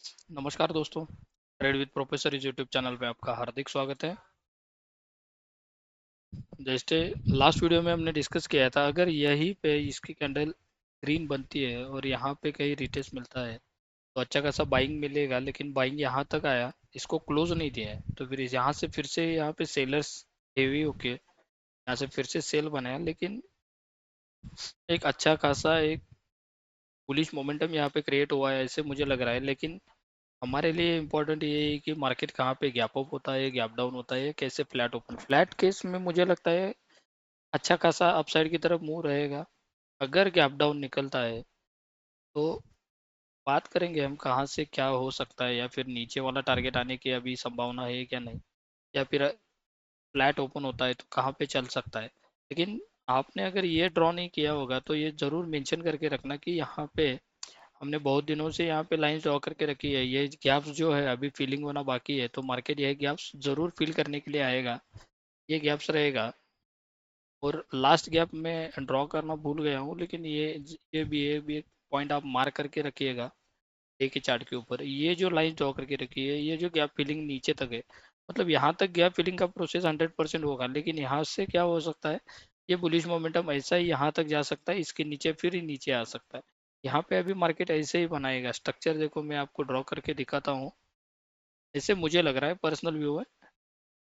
नमस्कार दोस्तों। Trade with professor इस यूट्यूब चैनल पे आपका हार्दिक स्वागत है। जैसे लास्ट वीडियो में हमने डिस्कस किया था, अगर यहीं पे इसकी कैंडल ग्रीन बनती है और यहाँ पे कहीं रिटेस्ट मिलता है तो अच्छा खासा बाइंग मिलेगा, लेकिन बाइंग यहाँ तक आया, इसको क्लोज नहीं दिया है, तो फिर यहाँ से फिर से यहाँ पे सेलर्स हेवी होके यहाँ से फिर से सेल बनाया, लेकिन एक अच्छा खासा एक बुलिश मोमेंटम यहाँ पे क्रिएट हुआ है ऐसे मुझे लग रहा है। लेकिन हमारे लिए इम्पोर्टेंट ये है कि मार्केट कहाँ पे गैप अप होता है, गैप डाउन होता है, कैसे फ्लैट ओपन। फ्लैट केस में मुझे लगता है अच्छा खासा अपसाइड की तरफ मूव रहेगा। अगर गैप डाउन निकलता है तो बात करेंगे हम कहाँ से क्या हो सकता है, या फिर नीचे वाला टारगेट आने की अभी संभावना है क्या नहीं, या फिर फ्लैट ओपन होता है तो कहाँ पे चल सकता है। लेकिन आपने अगर ये ड्रॉ नहीं किया होगा तो ये ज़रूर मेंशन करके रखना कि यहाँ पे हमने बहुत दिनों से यहाँ पे लाइन ड्रॉ करके रखी है, ये गैप्स जो है अभी फिलिंग होना बाकी है, तो मार्केट ये गैप्स जरूर फिल करने के लिए आएगा। ये गैप्स रहेगा। और लास्ट गैप में ड्रॉ करना भूल गया हूँ, लेकिन ये भी एक पॉइंट आप मार्क करके रखिएगा। एक ही चार्ट के ऊपर ये जो लाइन ड्रॉ करके रखी है, ये जो गैप फिलिंग नीचे तक है, मतलब यहाँ तक गैप फिलिंग का प्रोसेस 100% होगा, लेकिन यहाँ से क्या हो सकता है, ये बुलिश मोमेंटम ऐसा ही यहाँ तक जा सकता है, इसके नीचे फिर ही नीचे आ सकता है। यहाँ पे अभी मार्केट ऐसे ही बनाएगा। स्ट्रक्चर देखो, मैं आपको ड्रॉ करके दिखाता हूँ। ऐसे मुझे लग रहा है, पर्सनल व्यू है।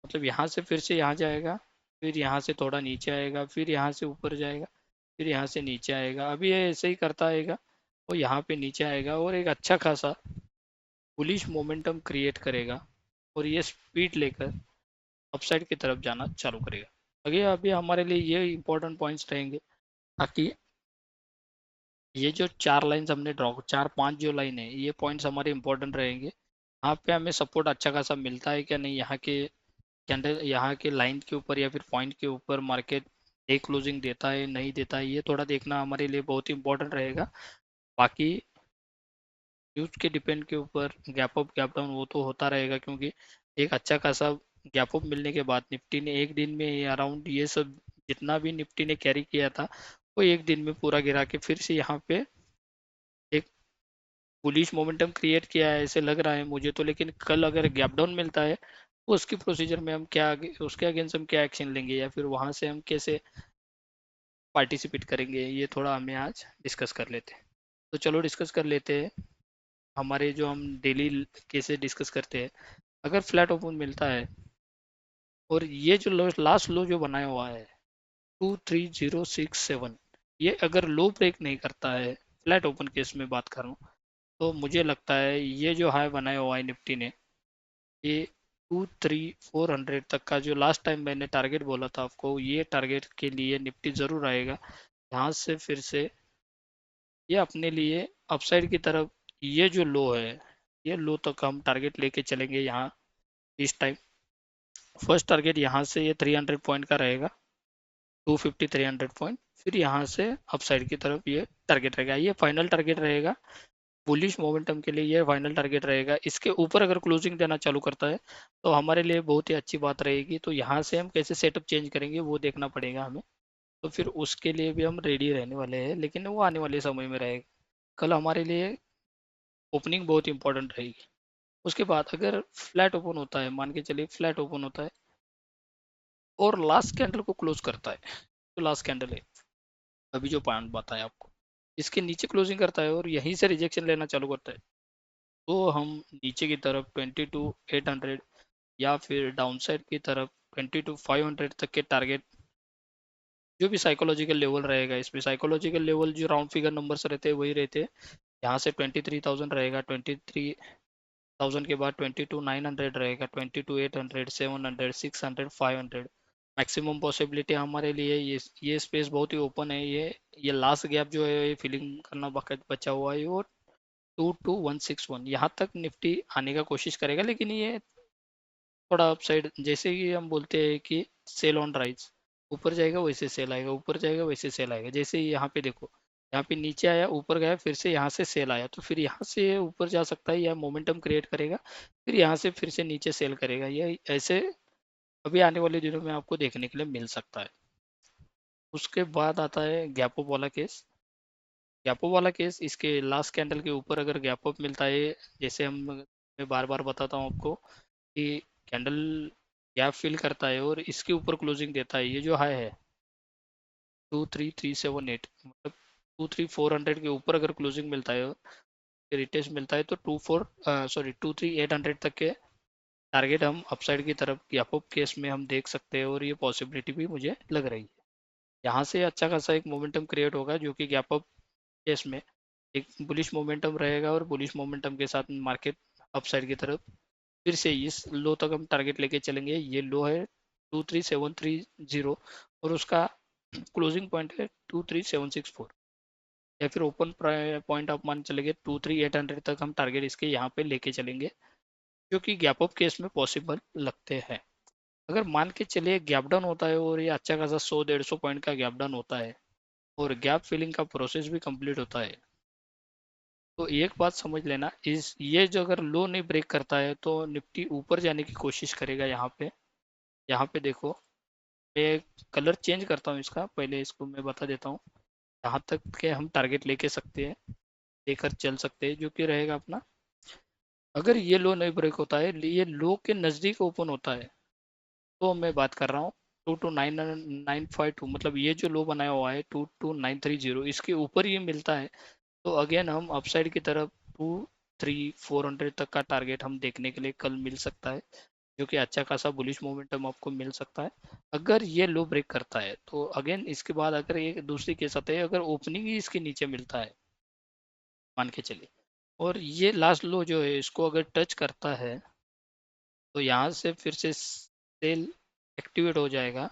मतलब यहाँ से फिर से यहाँ जाएगा, फिर यहाँ से थोड़ा नीचे आएगा, फिर यहाँ से ऊपर जाएगा, फिर यहाँ से नीचे आएगा। अभी ये ऐसे ही करता आएगा और यहाँ पे नीचे आएगा और एक अच्छा खासा बुलिश मोमेंटम क्रिएट करेगा, और ये स्पीड लेकर अपसाइड की तरफ जाना चालू करेगा। अभी अभी हमारे लिए ये इंपॉर्टेंट पॉइंट्स रहेंगे, ताकि ये जो चार लाइंस हमने ड्रॉ, चार पांच जो लाइन है, ये पॉइंट्स हमारे इंपॉर्टेंट रहेंगे। यहाँ पे हमें सपोर्ट अच्छा खासा मिलता है क्या नहीं, यहाँ के कैंडल, यहाँ के लाइन के ऊपर या फिर पॉइंट के ऊपर मार्केट डे क्लोजिंग देता है नहीं देता है, ये थोड़ा देखना हमारे लिए बहुत ही इंपॉर्टेंट रहेगा। बाकी न्यूज के डिपेंड के ऊपर गैप अप गैप डाउन वो तो होता रहेगा, क्योंकि एक अच्छा खासा गैप अप मिलने के बाद निफ्टी ने एक दिन में अराउंड ये सब जितना भी निफ्टी ने कैरी किया था, वो एक दिन में पूरा गिरा के फिर से यहाँ पे एक बुलिश मोमेंटम क्रिएट किया है ऐसे लग रहा है मुझे तो। लेकिन कल अगर गैप डाउन मिलता है तो उसकी प्रोसीजर में हम क्या उसके अगेंस्ट हम क्या एक्शन लेंगे, या फिर वहां से हम कैसे पार्टिसिपेट करेंगे, ये थोड़ा हमें आज डिस्कस कर लेते हैं। तो चलो डिस्कस कर लेते हैं। हमारे जो हम डेली केसेस डिस्कस करते हैं, अगर फ्लैट ओपन मिलता है और ये जो लास्ट लो जो बनाया हुआ है 23067, ये अगर लो ब्रेक नहीं करता है, फ्लैट ओपन केस में बात कर रहा हूँ, तो मुझे लगता है ये जो हाई बनाया हुआ है निफ्टी ने, ये 23400 तक का जो लास्ट टाइम मैंने टारगेट बोला था आपको, ये टारगेट के लिए निफ्टी ज़रूर आएगा। यहाँ से फिर से ये अपने लिए अपसाइड की तरफ, ये जो लो है, ये लो तक हम टारगेट लेके चलेंगे यहाँ। इस टाइम फर्स्ट टारगेट यहाँ से ये 300 पॉइंट का रहेगा, 250 300 पॉइंट, फिर यहाँ से अपसाइड की तरफ ये टारगेट रहेगा, ये फाइनल टारगेट रहेगा। बुलिश मोमेंटम के लिए ये फाइनल टारगेट रहेगा। इसके ऊपर अगर क्लोजिंग देना चालू करता है तो हमारे लिए बहुत ही अच्छी बात रहेगी। तो यहाँ से हम कैसे सेटअप चेंज करेंगे वो देखना पड़ेगा हमें। तो फिर उसके लिए भी हम रेडी रहने वाले हैं, लेकिन वो आने वाले समय में रहेगा। कल हमारे लिए ओपनिंग बहुत इंपॉर्टेंट रहेगी। उसके बाद अगर फ्लैट ओपन होता है, मान के चलिए फ्लैट ओपन होता है और लास्ट कैंडल को क्लोज करता है, तो लास्ट कैंडल है अभी जो पॉइंट बताया आपको, इसके नीचे क्लोजिंग करता है और यहीं से रिजेक्शन लेना चालू करता है, तो हम नीचे की तरफ 22,800 या फिर डाउनसाइड की तरफ 22,500 तक के टारगेट, जो भी साइकोलॉजिकल लेवल रहेगा, इसमें साइकोलॉजिकल लेवल जो राउंड फिगर नंबर्स रहते हैं वही रहते हैं। यहाँ से 23,000 रहेगा, 23,000 के बाद 22,900 रहेगा, 22,800 700 600 500। मैक्सिमम पॉसिबिलिटी हमारे लिए ये स्पेस बहुत ही ओपन है। ये लास्ट गैप जो है ये फिलिंग करना बचा हुआ है, और 22,161 यहाँ तक निफ्टी आने का कोशिश करेगा, लेकिन ये थोड़ा अपसाइड, जैसे कि हम बोलते हैं कि सेल ऑन राइज, ऊपर जाएगा वैसे सेल आएगा, ऊपर जाएगा वैसे सेल आएगा। जैसे ही यहाँ पे देखो, यहाँ पे नीचे आया, ऊपर गया, फिर से यहाँ से सेल आया, तो फिर यहाँ से ऊपर जा सकता है या मोमेंटम क्रिएट करेगा, फिर यहाँ से फिर से नीचे सेल करेगा। ये ऐसे अभी आने वाले दिनों में आपको देखने के लिए मिल सकता है। उसके बाद आता है गैप अप वाला केस। गैप अप वाला केस, इसके लास्ट कैंडल के ऊपर अगर गैप अप मिलता है, जैसे मैं बार बार बताता हूँ आपको कि कैंडल गैप फिल करता है और इसके ऊपर क्लोजिंग देता है, ये जो हाई है 23378, मतलब 23400 के ऊपर अगर क्लोजिंग मिलता है, रिटेस्ट मिलता है, तो 23800 तक के टारगेट हम अपसाइड की तरफ गैप अप केस में हम देख सकते हैं, और ये पॉसिबिलिटी भी मुझे लग रही है। यहाँ से अच्छा खासा एक मोमेंटम क्रिएट होगा, जो कि गैप अप केस में एक बुलिश मोमेंटम रहेगा, और बुलिश मोमेंटम के साथ मार्केट अपसाइड की तरफ फिर से इस लो तक हम टारगेट लेके चलेंगे। ये लो है 23730, और उसका क्लोजिंग पॉइंट है 23764, या फिर ओपन पॉइंट आप मान चलेंगे 23800 तक हम टारगेट इसके यहाँ पे लेके चलेंगे, जो कि गैप अप केस में पॉसिबल लगते हैं। अगर मान के चलिए गैप डाउन होता है और ये अच्छा खासा 100-150 पॉइंट का गैप डाउन होता है और गैप फिलिंग का प्रोसेस भी कंप्लीट होता है, तो एक बात समझ लेना, इस ये जो अगर लो नहीं ब्रेक करता है तो निफ्टी ऊपर जाने की कोशिश करेगा। यहाँ पे देखो, मैं कलर चेंज करता हूँ इसका, पहले इसको मैं बता देता हूँ। यहाँ तक के हम टारगेट लेके सकते हैं, लेकर चल सकते हैं, जो कि रहेगा अपना, अगर ये लो नहीं ब्रेक होता है, ये लो के नज़दीक ओपन होता है, तो मैं बात कर रहा हूँ 22952, मतलब ये जो लो बनाया हुआ है 22930, इसके ऊपर ये मिलता है, तो अगेन हम अपसाइड की तरफ 23400 तक का टारगेट हम देखने के लिए कल मिल सकता है, जो कि अच्छा खासा बुलिश मोमेंटम आपको मिल सकता है। अगर ये लो ब्रेक करता है तो अगेन इसके बाद अगर एक दूसरी केस आता है, अगर ओपनिंग ही इसके नीचे मिलता है, मान के चलिए, और ये लास्ट लो जो है इसको अगर टच करता है, तो यहाँ से फिर से सेल एक्टिवेट हो जाएगा,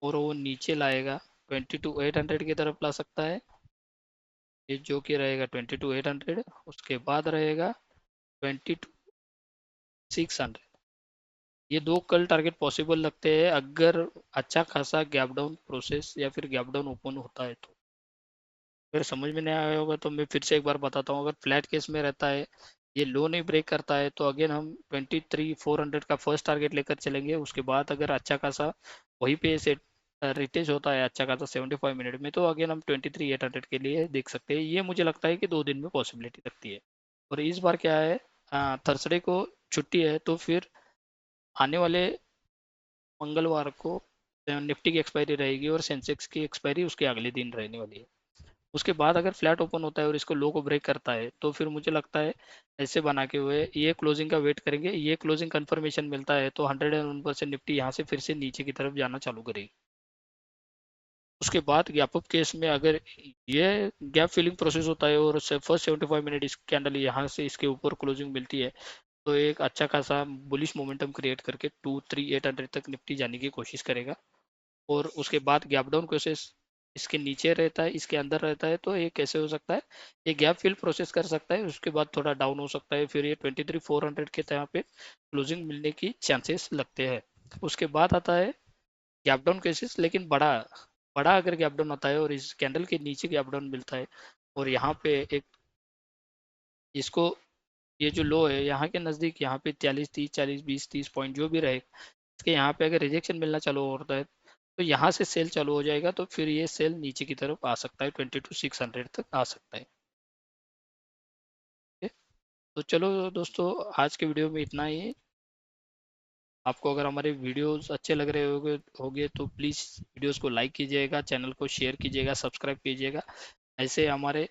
और वो नीचे लाएगा 22800 की तरफ ला सकता है, ये जो कि रहेगा 22800, उसके बाद रहेगा 22600। ये दो कल टारगेट पॉसिबल लगते हैं, अगर अच्छा खासा गैप डाउन प्रोसेस या फिर गैप डाउन ओपन होता है तो। अगर समझ में नहीं आया होगा तो मैं फिर से एक बार बताता हूँ, अगर फ्लैट केस में रहता है, ये लो नहीं ब्रेक करता है, तो अगेन हम 23400 का फर्स्ट टारगेट लेकर चलेंगे। उसके बाद अगर अच्छा खासा वहीं पे से रिटेज होता है अच्छा खासा 75 मिनट में, तो अगेन हम 23800 के लिए देख सकते हैं। ये मुझे लगता है कि 2 दिन में पॉसिबिलिटी लगती है। और इस बार क्या है, थर्सडे को छुट्टी है, तो फिर आने वाले मंगलवार को निफ्टी की एक्सपायरी रहेगी और सेंसेक्स की एक्सपायरी उसके अगले दिन रहने वाली है। उसके बाद अगर फ्लैट ओपन होता है और इसको लो को ब्रेक करता है, तो फिर मुझे लगता है ऐसे बना के हुए ये क्लोजिंग का वेट करेंगे, ये क्लोजिंग कंफर्मेशन मिलता है तो 101% निफ्टी यहाँ से फिर से नीचे की तरफ जाना चालू करेगी। उसके बाद गैप अप केस में अगर ये गैप फिलिंग प्रोसेस होता है और फर्स्ट 75 मिनट इस कैंडल यहाँ से इसके ऊपर क्लोजिंग मिलती है, तो एक अच्छा खासा बुलिश मोमेंटम क्रिएट करके 23800 तक निफ्टी जाने की कोशिश करेगा। और उसके बाद गैप डाउन प्रोसेस इसके नीचे रहता है, इसके अंदर रहता है, तो ये कैसे हो सकता है, ये गैप फिल प्रोसेस कर सकता है, उसके बाद थोड़ा डाउन हो सकता है, फिर ये 23400 के यहाँ पे क्लोजिंग मिलने की चांसेस लगते हैं। उसके बाद आता है गैप डाउन केसेस, लेकिन बड़ा बड़ा अगर गैप डाउन आता है और इस कैंडल के नीचे गैप डाउन मिलता है, और यहाँ पे एक इसको, ये जो लो है यहाँ के नज़दीक, यहाँ पे 40 30 40 20 30 पॉइंट जो भी रहे, इसके यहाँ पे अगर रिजेक्शन मिलना चालू होता है, तो यहाँ से सेल चालू हो जाएगा, तो फिर ये सेल नीचे की तरफ आ सकता है, 22600 तक आ सकता है। ठीक है? तो चलो दोस्तों, आज के वीडियो में इतना ही। आपको अगर हमारे वीडियोस अच्छे लग रहे होंगे होंगे तो प्लीज़ वीडियोस को लाइक कीजिएगा, चैनल को शेयर कीजिएगा, सब्सक्राइब कीजिएगा। ऐसे हमारे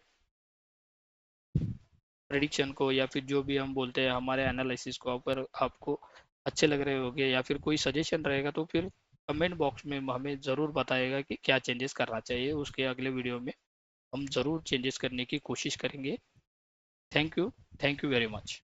प्रेडिक्शन को या फिर जो भी हम बोलते हैं हमारे एनालिसिस को, अगर आपको अच्छे लग रहे होंगे या फिर कोई सजेशन रहेगा, तो फिर कमेंट बॉक्स में हमें ज़रूर बताएगा कि क्या चेंजेस करना चाहिए, उसके अगले वीडियो में हम ज़रूर चेंजेस करने की कोशिश करेंगे। Thank you, thank you very much.